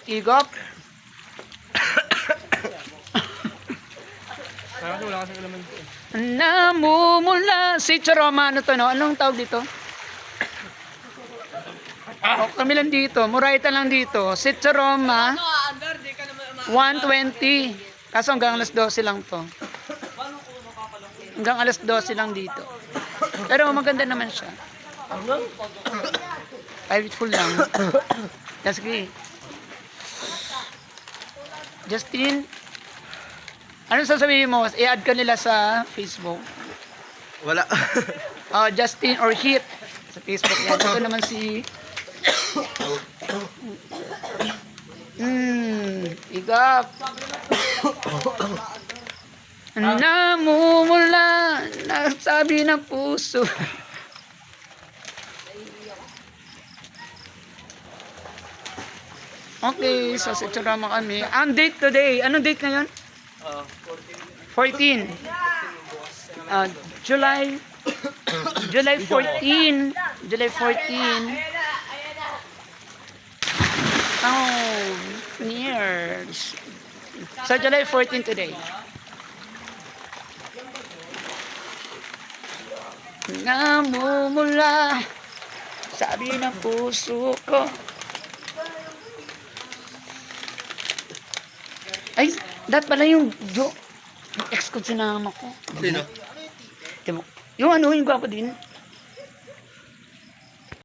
Igop. Wala kasi kalaman ko. Namumula si Choroma. Ano to, no? Anong tawag dito? Oh, kami lang dito. Murayta lang dito. Si Choroma. 120. Kaso hanggang alas 12 lang to. Hanggang alas 12 lang dito. Pero maganda naman siya. Private full lang. Sige. Justin, ano sasabihin mo? I-add ka nila sa Facebook. Wala. Justin or Hit sa Facebook yan. Ito naman si Igap. Namumula nasabi ng puso. Okay, so sa Chorama kami. Ang date today, anong date ngayon? 14. July 14. July 14. Oh, years. So July 14 today. Namumula sabi ng puso ko. Ay, dat pala yung ex ko sinama ko. Sino? Yung ano, yung gwapo din.